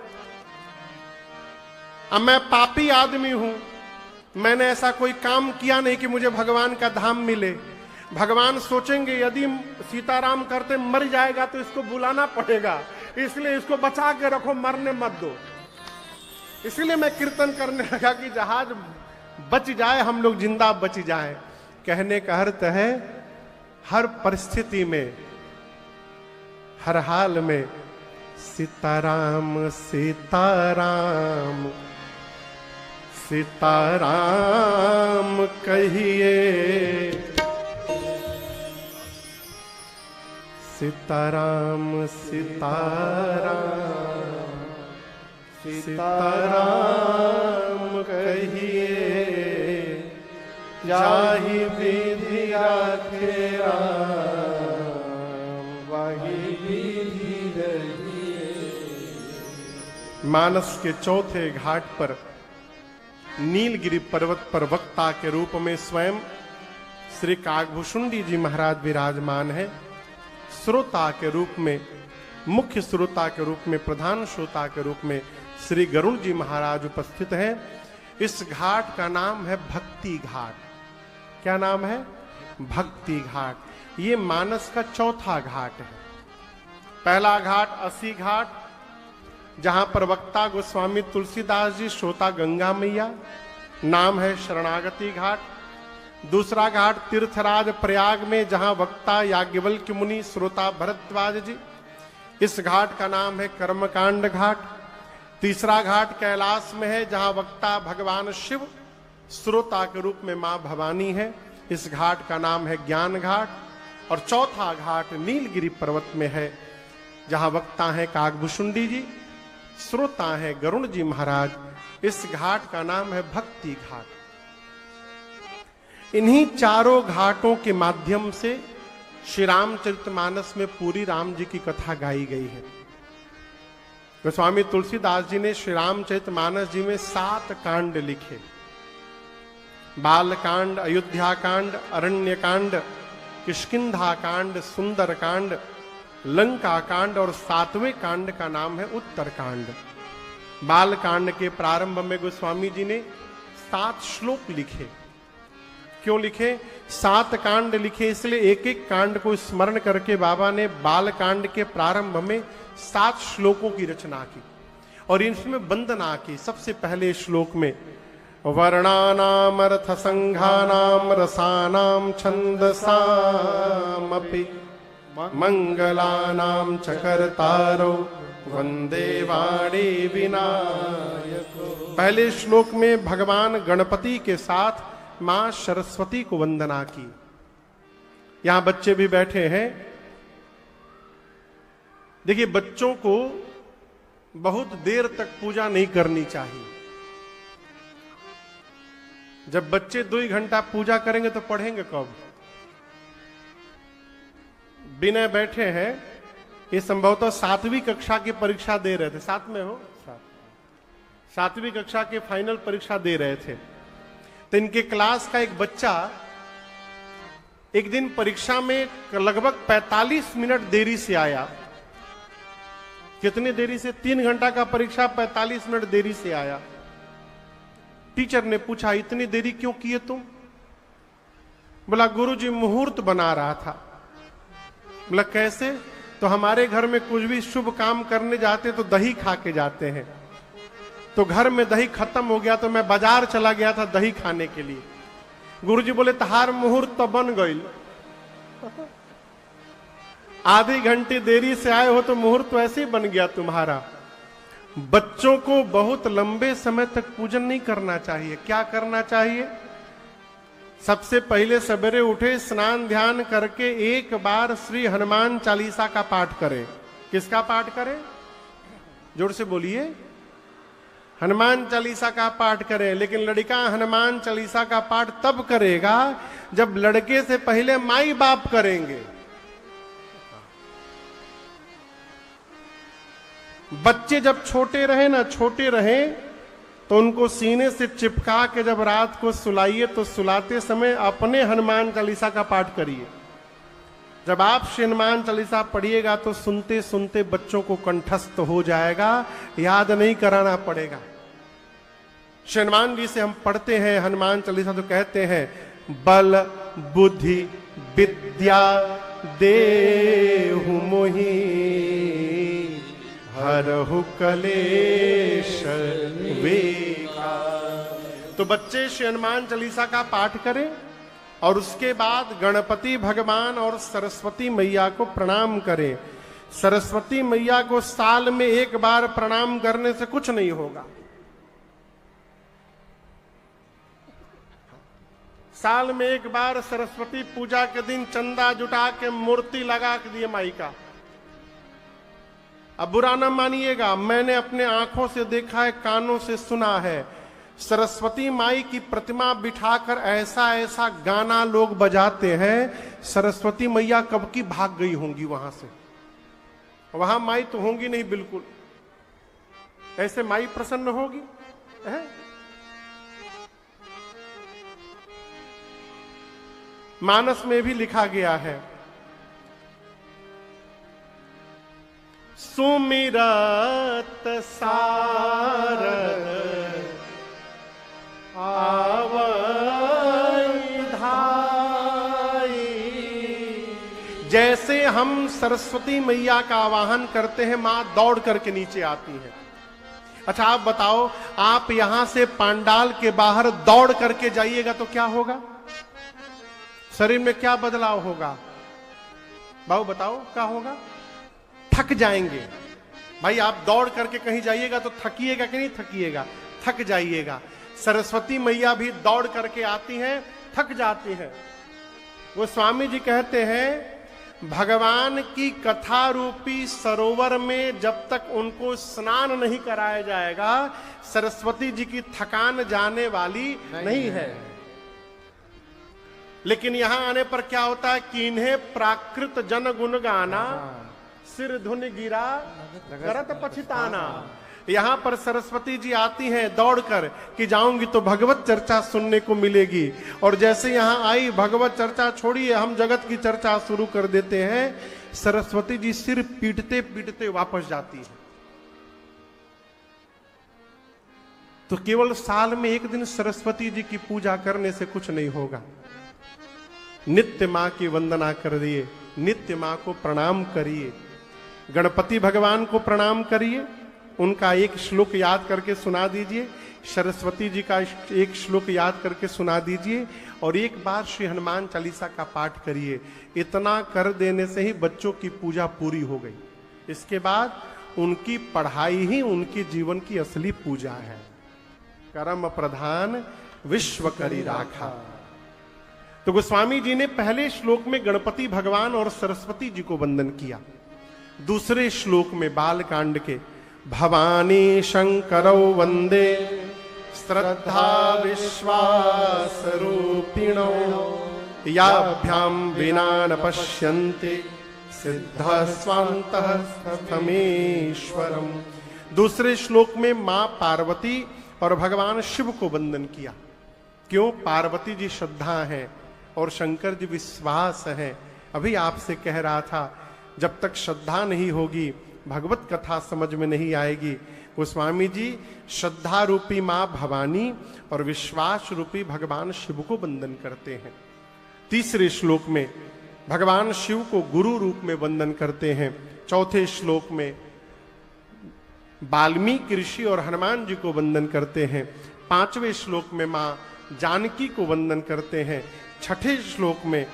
अब मैं पापी आदमी हूं, मैंने ऐसा कोई काम किया नहीं कि मुझे भगवान का धाम मिले। भगवान सोचेंगे यदि सीताराम करते मर जाएगा तो इसको बुलाना पड़ेगा, इसलिए इसको बचा के रखो, मरने मत दो। इसलिए मैं कीर्तन करने लगा कि जहाज बच जाए, हम लोग जिंदा बच जाए। कहने का अर्थ है हर परिस्थिति में, हर हाल में सीताराम सीताराम सीताराम कहिए, सीताराम सीताराम सीताराम कहिए, जाहि विधि राखे राम, वही विधि रहिए। मानस के चौथे घाट पर नीलगिरी पर्वत पर वक्ता के रूप में स्वयं श्री काकभूषुंडी जी महाराज विराजमान है। श्रोता के रूप में, मुख्य श्रोता के रूप में, प्रधान श्रोता के रूप में श्री गरुड़ जी महाराज उपस्थित हैं। इस घाट का नाम है भक्ति घाट। क्या नाम है? भक्ति घाट। ये मानस का चौथा घाट है। पहला घाट 80 घाट, जहां पर वक्ता गोस्वामी तुलसीदास जी, श्रोता गंगा मैया, नाम है शरणागति घाट। दूसरा घाट तीर्थराज प्रयाग में, जहां वक्ता याज्ञवल्क्य मुनि, श्रोता भरद्वाज जी, इस घाट का नाम है कर्मकांड घाट। तीसरा घाट कैलाश में है, जहां वक्ता भगवान शिव, श्रोता के रूप में मां भवानी है, इस घाट का नाम है ज्ञान घाट। और चौथा घाट नीलगिरी पर्वत में है, जहां वक्ता है काकभुशुंडी जी, श्रोता है गरुण जी महाराज, इस घाट का नाम है भक्ति घाट। इन्हीं चारों घाटों के माध्यम से श्री रामचरितमानस में पूरी राम जी की कथा गाई गई है। गोस्वामी तुलसीदास जी ने श्री रामचरितमानस जी में 7 कांड लिखे। बाल कांड, अयोध्या कांड, अरण्य कांड, किष्किंधा कांड, सुंदर कांड, लंका कांड और 7वें कांड का नाम है उत्तर कांड। बाल कांड के प्रारंभ में गोस्वामी जी ने 7 श्लोक लिखे। क्यों लिखे? 7 कांड लिखे इसलिए एक एक कांड को स्मरण करके बाबा ने बाल कांड के प्रारंभ में 7 श्लोकों की रचना की और इसमें वंदना की। सबसे पहले श्लोक में वर्णानाम अर्थ संघानाम रसानाम छंदसामपि मंगलानाम च कर्तारो वंदे वाणी विनायको। पहले श्लोक में भगवान गणपति के साथ मां सरस्वती को वंदना की। यहां बच्चे भी बैठे हैं। देखिए, बच्चों को बहुत देर तक पूजा नहीं करनी चाहिए। जब बच्चे 2 घंटा पूजा करेंगे तो पढ़ेंगे कब? बिना बैठे हैं। ये संभवतः 7वीं कक्षा की परीक्षा दे रहे थे। 7 में हो? 7वीं कक्षा की फाइनल परीक्षा दे रहे थे। तो इनके क्लास का एक बच्चा एक दिन परीक्षा में लगभग 45 मिनट देरी से आया। कितनी देरी से? 3 घंटा का परीक्षा, 45 मिनट देरी से आया। टीचर ने पूछा, इतनी देरी क्यों किए तुम? बोला, गुरुजी मुहूर्त बना रहा था। बोला, कैसे? तो हमारे घर में कुछ भी शुभ काम करने जाते तो दही खा के जाते हैं। तो घर में दही खत्म हो गया तो मैं बाजार चला गया था दही खाने के लिए। गुरुजी बोले, तहार मुहूर्त तो बन गई। आधी घंटे देरी से आए हो तो मुहूर्त तो ऐसे ही बन गया तुम्हारा। बच्चों को बहुत लंबे समय तक पूजन नहीं करना चाहिए। क्या करना चाहिए? सबसे पहले सवेरे उठे, स्नान ध्यान करके एक बार श्री हनुमान चालीसा का पाठ करें। किसका पाठ करें? जोर से बोलिए। हनुमान चालीसा का पाठ करें। लेकिन लड़का हनुमान चालीसा का पाठ तब करेगा जब लड़के से पहले माई बाप करेंगे। बच्चे जब छोटे रहे तो उनको सीने से चिपका के जब रात को सुलाइए तो सुलाते समय अपने हनुमान चालीसा का पाठ करिए। जब आप हनुमान चालीसा पढ़िएगा तो सुनते सुनते बच्चों को कंठस्थ हो जाएगा, याद नहीं कराना पड़ेगा। हनुमान जी से हम पढ़ते हैं हनुमान चालीसा तो कहते हैं, बल बुद्धि विद्या देहु मोहि हरहु कलेश विकार। तो बच्चे श्री हनुमान चालीसा का पाठ करें और उसके बाद गणपति भगवान और सरस्वती मैया को प्रणाम करें। सरस्वती मैया को साल में एक बार प्रणाम करने से कुछ नहीं होगा। साल में एक बार सरस्वती पूजा के दिन चंदा जुटा के मूर्ति लगा के दिए माई का। अब बुरा ना मानिएगा, मैंने अपने आंखों से देखा है, कानों से सुना है। सरस्वती माई की प्रतिमा बिठाकर ऐसा ऐसा गाना लोग बजाते हैं, सरस्वती मैया कब की भाग गई होंगी वहां से। वहां माई तो होंगी नहीं बिल्कुल। ऐसे माई प्रसन्न होगी है? मानस में भी लिखा गया है, सुमिरत सारद आवई धाम जैसे हम सरस्वती मैया का आवाहन करते हैं, मां दौड़ करके नीचे आती है। अच्छा आप बताओ, आप यहां से पांडाल के बाहर दौड़ करके जाइएगा तो क्या होगा? शरीर में क्या बदलाव होगा? बाबू बताओ क्या होगा? थक जाएंगे। भाई आप दौड़ करके कहीं जाइएगा तो थकिएगा कि नहीं थकिएगा? थक जाइएगा। सरस्वती मैया भी दौड़ करके आती हैं, थक जाती हैं। वो स्वामी जी कहते हैं, भगवान की कथा रूपी सरोवर में जब तक उनको स्नान नहीं कराया जाएगा, सरस्वती जी की थकान जाने वाली नहीं है। लेकिन यहां आने पर क्या होता है कि इन्हें प्राकृत जन गुण गाना, सिर धुन गिरा करत पछताना। यहां पर सरस्वती जी आती हैं दौड़कर कि जाऊंगी तो भगवत चर्चा सुनने को मिलेगी। और जैसे यहां आई, भगवत चर्चा छोड़िए, हम जगत की चर्चा शुरू कर देते हैं। सरस्वती जी सिर पीटते पीटते वापस जाती है। तो केवल साल में एक दिन सरस्वती जी की पूजा करने से कुछ नहीं होगा। नित्य मां की वंदना करिए, नित्य मां को प्रणाम करिए, गणपति भगवान को प्रणाम करिए, उनका एक श्लोक याद करके सुना दीजिए, सरस्वती जी का एक श्लोक याद करके सुना दीजिए, और एक बार श्री हनुमान चालीसा का पाठ करिए। इतना कर देने से ही बच्चों की पूजा पूरी हो गई। इसके बाद उनकी पढ़ाई ही उनके जीवन की असली पूजा है। कर्म प्रधान विश्व करी राखा। तो गोस्वामी जी ने पहले श्लोक में गणपति भगवान और सरस्वती जी को वंदन किया। दूसरे श्लोक में बालकांड के भवानी शंकरौ वंदे श्रद्धा विश्वास रूपिणो याभ्याम विना न पश्यन्ते सिद्ध स्वान्तः स्थमेश्वरम। दूसरे श्लोक में मां पार्वती और भगवान शिव को वंदन किया। क्यों? पार्वती जी श्रद्धा है और शंकर जी विश्वास है। अभी आपसे कह रहा था, जब तक श्रद्धा नहीं होगी भगवत कथा समझ में नहीं आएगी। गोस्वामी जी श्रद्धा रूपी मां भवानी और विश्वास रूपी भगवान शिव को वंदन करते हैं। तीसरे श्लोक में भगवान शिव को गुरु रूप में वंदन करते हैं। चौथे श्लोक में वाल्मीकि ऋषि और हनुमान जी को वंदन करते हैं। पांचवें श्लोक में मां जानकी को वंदन करते हैं। छठे श्लोक में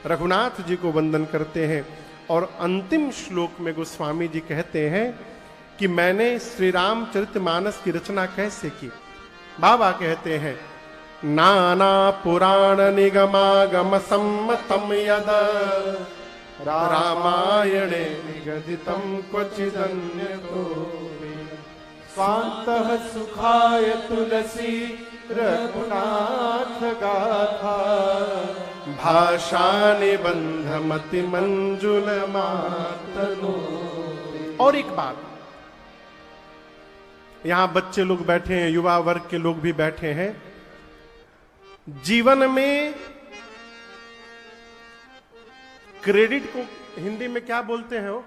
रघुनाथ जी को वंदन करते हैं। और अंतिम श्लोक में गोस्वामी जी कहते हैं कि मैंने श्री रामचरितमानस की रचना कैसे की। बाबा कहते हैं, नाना पुराण निगमागम सम्मतम यद रामायणे निगदितम क्वचिदन्यतो स्वान्तः सुखाय तुलसी रघुनाथ गाथा भाषा निबंध मति मंजुल मातनो। और एक बात, यहां बच्चे लोग बैठे हैं, युवा वर्ग के लोग भी बैठे हैं। जीवन में क्रेडिट को हिंदी में क्या बोलते हैं? वो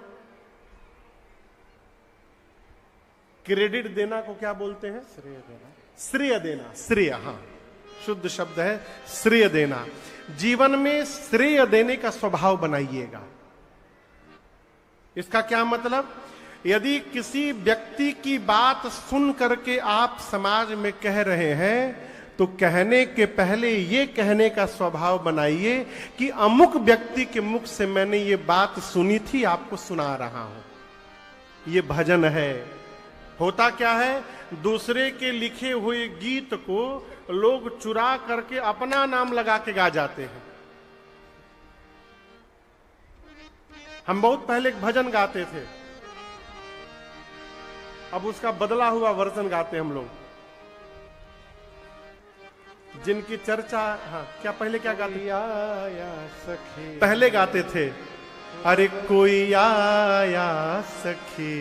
क्रेडिट देना को क्या बोलते हैं? श्रेय देना। श्रेय देना। श्रेय, हाँ शुद्ध शब्द है श्रेय देना। जीवन में श्रेय देने का स्वभाव बनाइएगा। इसका क्या मतलब? यदि किसी व्यक्ति की बात सुन करके आप समाज में कह रहे हैं तो कहने के पहले ये कहने का स्वभाव बनाइए कि अमुक व्यक्ति के मुख से मैंने ये बात सुनी थी, आपको सुना रहा हूं। ये भजन है। होता क्या है, दूसरे के लिखे हुए गीत को लोग चुरा करके अपना नाम लगा के गा जाते हैं। हम बहुत पहले एक भजन गाते थे, अब उसका बदला हुआ वर्जन गाते हम लोग। जिनकी चर्चा, हाँ क्या पहले क्या गाते? आया सखी, पहले गाते थे, अरे कोई आया सखी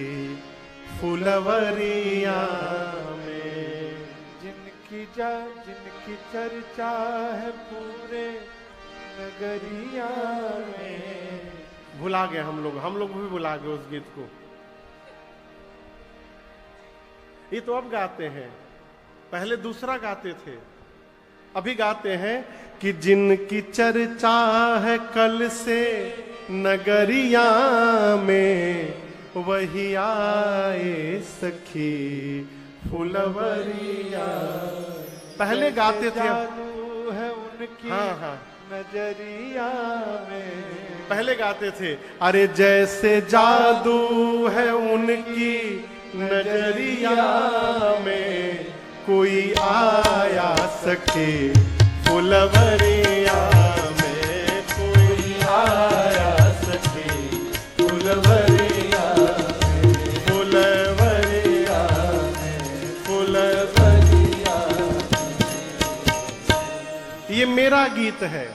फुलवरिया में, जिनकी चर्चा है पूरे नगरिया में। भुला गए हम लोग भी भुला गए उस गीत को। ये तो अब गाते हैं, पहले दूसरा गाते थे। अभी गाते हैं कि जिनकी चर्चा है कल से नगरिया में, वही आए सखी फुलवरिया। पहले गाते थे, जादू है उनकी हाँ हाँ, नजरिया में। पहले गाते थे, अरे जैसे जादू है उनकी नजरिया में, कोई आया सके फुलवरिया में, कोई आया सके फुलवरिया में, फुलवरिया में, फुलवरिया। ये मेरा गीत है।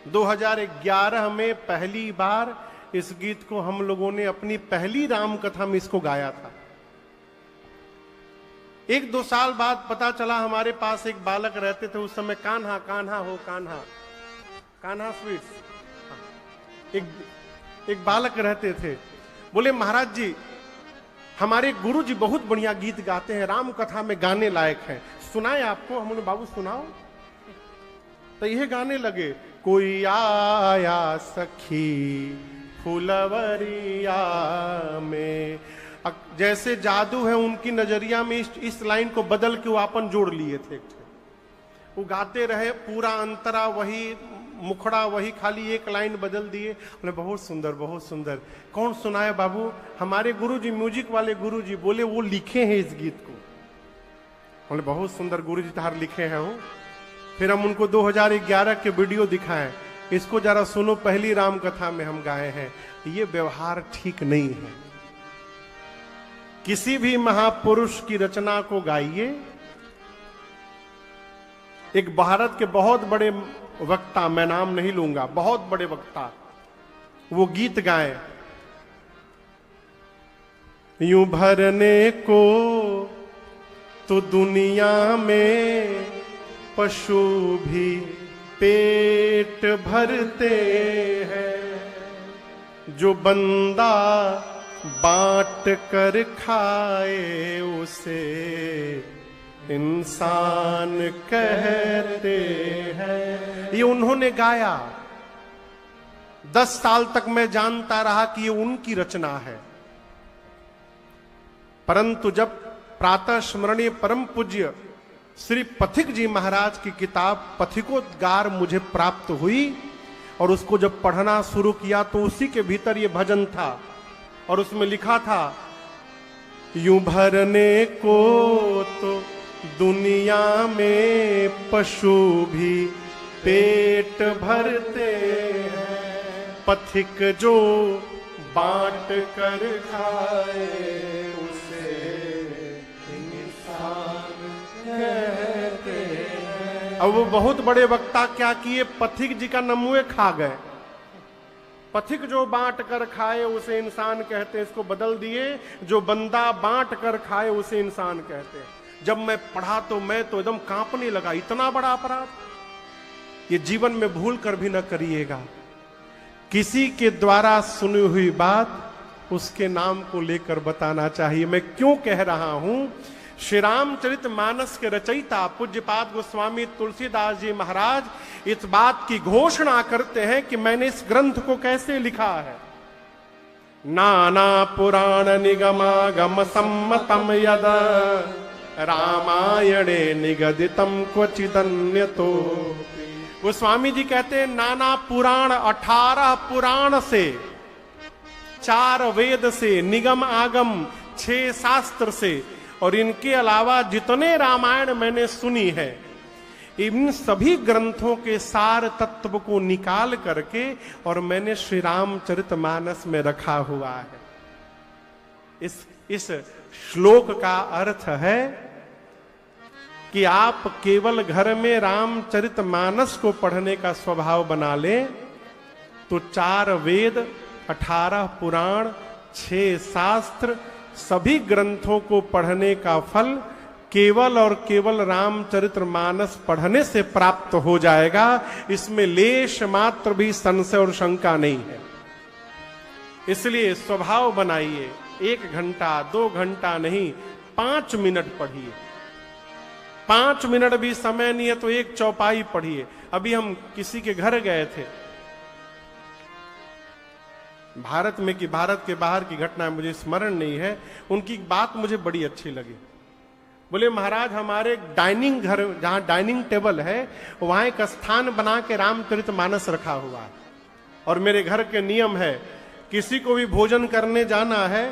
2011 में पहली बार इस गीत को हम लोगों ने अपनी पहली राम कथा में इसको गाया था। 1-2 साल बाद पता चला, हमारे पास एक बालक रहते थे उस समय, कान्हा कान्हा हो कान्हा, कान्हा स्वीट्स। एक बालक रहते थे, बोले महाराज जी हमारे गुरु जी बहुत बढ़िया गीत गाते हैं, राम कथा में गाने लायक है, सुनाए आपको? हम बोले बाबू सुनाओ। तो यह गाने लगे, कोई आया सखी फुलवरिया में। जैसे जादू है उनकी नजरिया में, इस लाइन को बदल के वो अपन जोड़ लिए थे। वो गाते रहे, पूरा अंतरा वही, मुखड़ा वही, खाली एक लाइन बदल दिए। बोले बहुत सुंदर बहुत सुंदर। कौन सुनाए बाबू? हमारे गुरुजी, म्यूजिक वाले गुरुजी। बोले वो लिखे हैं इस गीत को। बोले बहुत सुंदर गुरुजी तार लिखे हैं वो। फिर हम उनको 2011 के वीडियो दिखाएं, इसको जरा सुनो, पहली राम कथा में हम गाए हैं। ये व्यवहार ठीक नहीं है। किसी भी महापुरुष की रचना को गाइए। एक भारत के बहुत बड़े वक्ता, मैं नाम नहीं लूंगा, बहुत बड़े वक्ता, वो गीत गाए, यूं भरने को तो दुनिया में पशु भी पेट भरते हैं, जो बंदा बांट कर खाए उसे इंसान कहते हैं। ये उन्होंने गाया। 10 साल तक मैं जानता रहा कि ये उनकी रचना है, परंतु जब प्रातः स्मरणीय परम पूज्य श्री पथिक जी महाराज की किताब पथिकोद्गार मुझे प्राप्त हुई और उसको जब पढ़ना शुरू किया तो उसी के भीतर ये भजन था और उसमें लिखा था, यूं भरने को तो दुनिया में पशु भी पेट भरते हैं, पथिक जो बांट कर खाए उसे इंसान कहते हैं। अब वो बहुत बड़े वक्ता क्या किए, पथिक जी का नमुए खा गए। पथिक जो बांट कर खाए उसे इंसान कहते हैं, इसको बदल दिए, जो बंदा बांट कर खाए उसे इंसान कहते हैं। जब मैं पढ़ा तो मैं तो एकदम कांपने लगा, इतना बड़ा अपराध। ये जीवन में भूल कर भी न करिएगा। किसी के द्वारा सुनी हुई बात उसके नाम को लेकर बताना चाहिए। मैं क्यों कह रहा हूं, श्री रामचरित मानस के रचयिता पूज्यपाद गोस्वामी तुलसीदास जी महाराज इस बात की घोषणा करते हैं कि मैंने इस ग्रंथ को कैसे लिखा है। नाना पुराण निगमागम सम्मतम यद रामायणे निगदितम क्वचिदन्यतो। गोस्वामी जी कहते हैं नाना पुराण, 18 पुराण से, 4 वेद से, निगम आगम 6 शास्त्र से और इनके अलावा जितने रामायण मैंने सुनी है, इन सभी ग्रंथों के सार तत्व को निकाल करके और मैंने श्री रामचरितमानस में रखा हुआ है। इस श्लोक का अर्थ है कि आप केवल घर में रामचरितमानस को पढ़ने का स्वभाव बना लें तो 4 वेद, 18 पुराण, 6 शास्त्र, सभी ग्रंथों को पढ़ने का फल केवल और केवल रामचरितमानस पढ़ने से प्राप्त हो जाएगा। इसमें लेश मात्र भी संशय और शंका नहीं है। इसलिए स्वभाव बनाइए, 1 घंटा 2 घंटा नहीं, 5 मिनट पढ़िए। 5 मिनट भी समय नहीं है तो 1 चौपाई पढ़िए। अभी हम किसी के घर गए थे भारत में कि भारत के बाहर की घटना मुझे स्मरण नहीं है, उनकी बात मुझे बड़ी अच्छी लगी। बोले महाराज हमारे डाइनिंग घर जहां डाइनिंग टेबल है वहां एक स्थान बना के रामचरितमानस रखा हुआ है, और मेरे घर के नियम है किसी को भी भोजन करने जाना है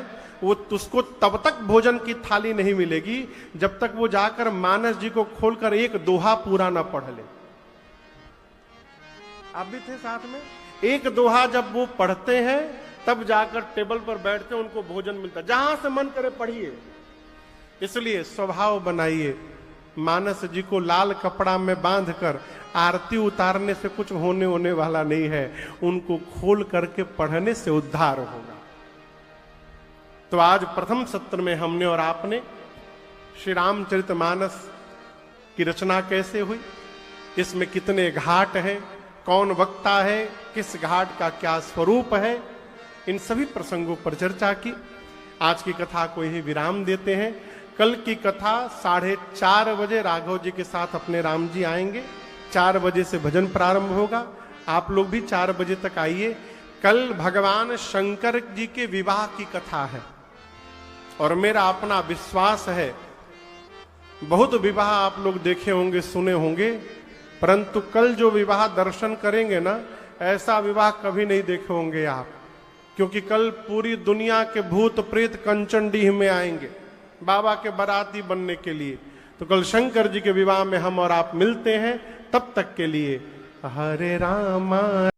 वो उसको तब तक भोजन की थाली नहीं मिलेगी जब तक वो जाकर मानस जी को खोलकर एक दोहा पूरा ना पढ़ ले। आप भी थे साथ में? एक दोहा जब वो पढ़ते हैं तब जाकर टेबल पर बैठते हैं, उनको भोजन मिलता है। जहां से मन करे पढ़िए। इसलिए स्वभाव बनाइए, मानस जी को लाल कपड़ा में बांधकर आरती उतारने से कुछ होने वाला नहीं है, उनको खोल करके पढ़ने से उद्धार होगा। तो आज प्रथम सत्र में हमने और आपने श्री रामचरितमानस की रचना कैसे हुई, इसमें कितने घाट हैं, कौन वक्ता है, किस घाट का क्या स्वरूप है, इन सभी प्रसंगों पर चर्चा की। आज की कथा को यही विराम देते हैं। कल की कथा 4:30 बजे राघव जी के साथ अपने राम जी आएंगे। 4 बजे से भजन प्रारंभ होगा। आप लोग भी 4 बजे तक आइए। कल भगवान शंकर जी के विवाह की कथा है, और मेरा अपना विश्वास है, बहुत विवाह आप लोग देखे होंगे, सुने होंगे, परंतु कल जो विवाह दर्शन करेंगे ना, ऐसा विवाह कभी नहीं देखे होंगे आप, क्योंकि कल पूरी दुनिया के भूत प्रेत कंचनडीह में आएंगे बाबा के बाराती बनने के लिए। तो कल शंकर जी के विवाह में हम और आप मिलते हैं। तब तक के लिए हरे रामा।